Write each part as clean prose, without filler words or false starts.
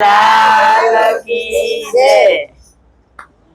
લાલ કી જય।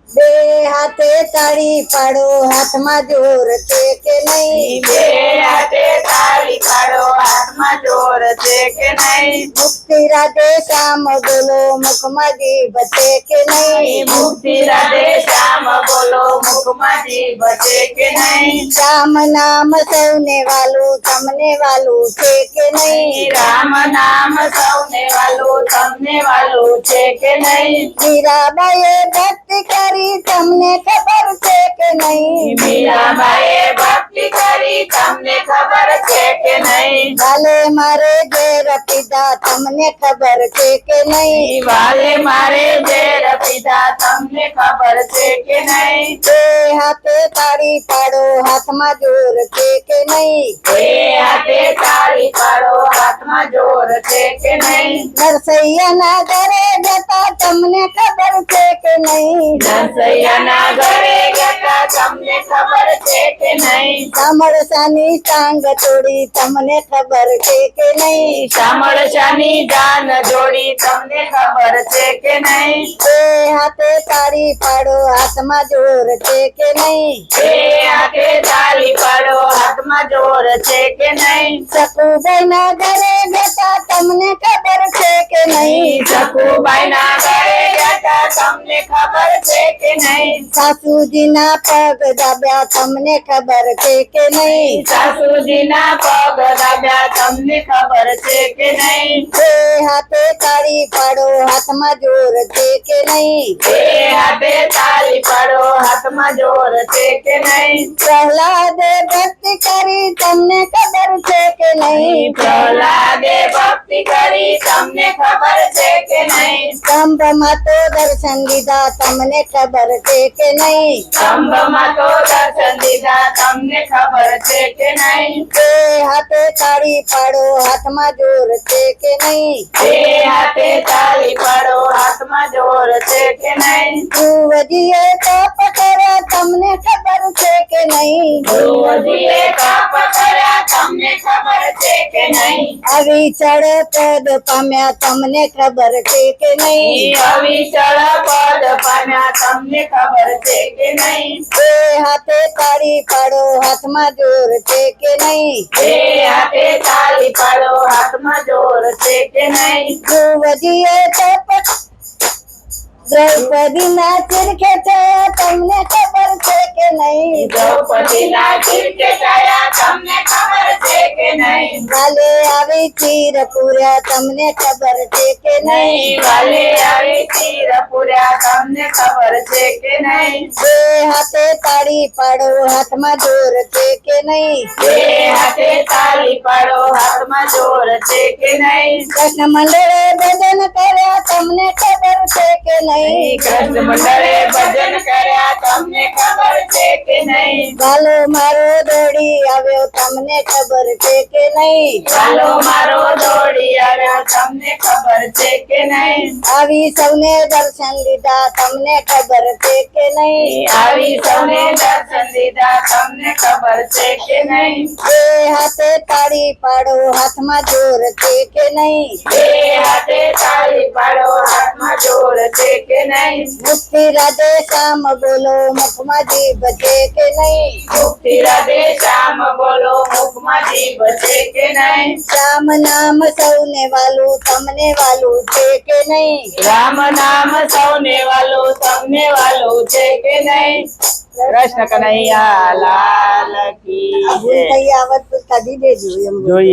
બે હાથે તાળી પાડો, હાથમાં જોર છે કે નહીં? બે હાથે તાળી પાડો, હાથમાં જોર છે કે નહીં? મુક્તિ રાધે શ્યામ બોલો, મુખમાં જીભ છે કે નહીં? મુક્તિ રાધે શ્યામ બોલો, મુખમાં જીભ છે કે નહીં? રામ નામ સૌને વાલું, તમને વાલું છે કે નહીં? રામ નામ સૌને વાલું, તમને વાલું છે કે નહીં? મીરાબાઈએ ભક્તિ કરી, તમને ખબર છે કે નહીં? મીરાબાઈએ ભક્તિ કરી, તમને ખબર છે કે નહીં? વાલે મારે ઘેર પીધા, તમને ખબર છે કે નહીં? વાલે મારે ઝેર પીધા, તમને ખબર છે કે નહીં? બે હાથે તાળી પાડો, હાથમાં જોર છે કે નહીં? બે હાથે તાળી પાડો, હાથમાં જોર છે કે નહીં? નરસૈયાના ઘરે જતા, તમને ખબર છે કે નહીં? નરસૈયાના ઘરે ગયા, તમને ખબર છે કે નહીં? સામળસાની ટાંગ તોડી, તમને ખબર છે કે નહીં? શામળશાની જાન જોડી, તમને ખબર છે કે નહીં? બે હાથે તાળી પાડો, હાથમાં જોર છે કે નહીં? બે હાથે તાળી પાડો, હાથમાં જોર છે કે નહીં? સકુબાઈના ઘરે જતા, તમને ખબર છે કે નહીં? સકુબાઈના ઘરે ગયા, તમને ખબર છે કે નહીં? સાસુજીના પગ દાબ્યા, તમને ખબર છે કે નહીં? સાસુજીના પગ દાબ્યા, તમને ખબર છે કે નહીં? બે હાથે તાળી પાડો, હાથમાં જોર છે કે નહીં? બે હાથે તાળી પાડો, હાથમાં જોર છે કે નહીં? પ્રહલાદે ભક્તિ કરી, તમને ખબર છે કે નહીં? પ્રહલાદે ભક્તિ કરી, તમને ખબર છે કે નહીં? સ્તંભમાં તો દર્શન દીધા, તમને ખબર છે કે નહીં? સ્તંભમાં તો દર્શન દીધા, તમને ખબર છે કે નહીં? બે હાથે તાળી પાડો, હાથમાં જોર છે કે નહીં? બે હાથે તાળી પાડો, હાથમાં જોર છે કે નહીં? ધ્રુવજીએ તપ કર્યા, તમને ખબર છે કે નહીં? ધ્રુવજીએ તપ કર્યા, તમને ખબર છે કે નહીં? અવિચળ પદ પામ્યા, તમને ખબર છે કે નહીં? અવિચળ પદ પામ્યા, તમને ખબર છે કે નહીં? બે હાથે તાળી પાડો, હાથમાં જોર છે કે નહીં? બે હાથે તાળી પાડો, હાથમાં જોર છે કે નહીં? ધ્રુવજીએ તપ દ્રૌપદીના ચીર ખેંચ્યા, તમને ખબર છે કે નહીં? દ્રૌપદીના ચીર ખેંચાયા, તમને ખબર છે કે નહીં? વાલે આવી ચીર પૂર્યા, તમને ખબર છે કે નહીં? વાલે આવી ચીર પૂર્યા, તમને ખબર છે કે નહીં? બે હાથે તાળી પાડો, હાથમાં જોર છે કે નહીં? બે હાથે તાળી પાડો, હાથમાં જોર છે કે નહીં? કૃષ્ણ મંડળે ભજન કર્યા, તમને ખબર છે કે નહીં? કૃષ્ણ મંડળે ભજન કર્યા, તમને ખબર છે કે નહીં? વાલો મારો દોડી આવ્યો, તમને ખબર છે કે નહીં? ચાલો મારો દોડી આવ્યો, તમને ખબર છે કે નહીં? આવી સૌને દર્શન લીધા, તમને ખબર છે કે નહીં? આવી સૌને દર્શન દીધા, તમને ખબર છે કે નહીં? બે હાથે તાળી પાડો, હાથમાં જોર છે કે નહીં? બે હાથે તાળી પાડો, હાથમાં જોર છે કે નહીં? મુક્તિ રાધે શ્યામ બોલો, મુખમાં જીભ છે કે નહીં? મુક્તિ રાધે શ્યામ બોલો, મુખમાં જીભ છે કે નહીં? શ્યામ નામ સૌને વાલું, તમને વાલું છે કે નહીં? રામ નામ સૌને વાલું, તમને વાલું છે કે નહીં? કૃષ્ણ કનૈયા લાલ કી આ ભૂલ જય। થઈ આવત તો કાઢી દેજો એમ. જોઈએ।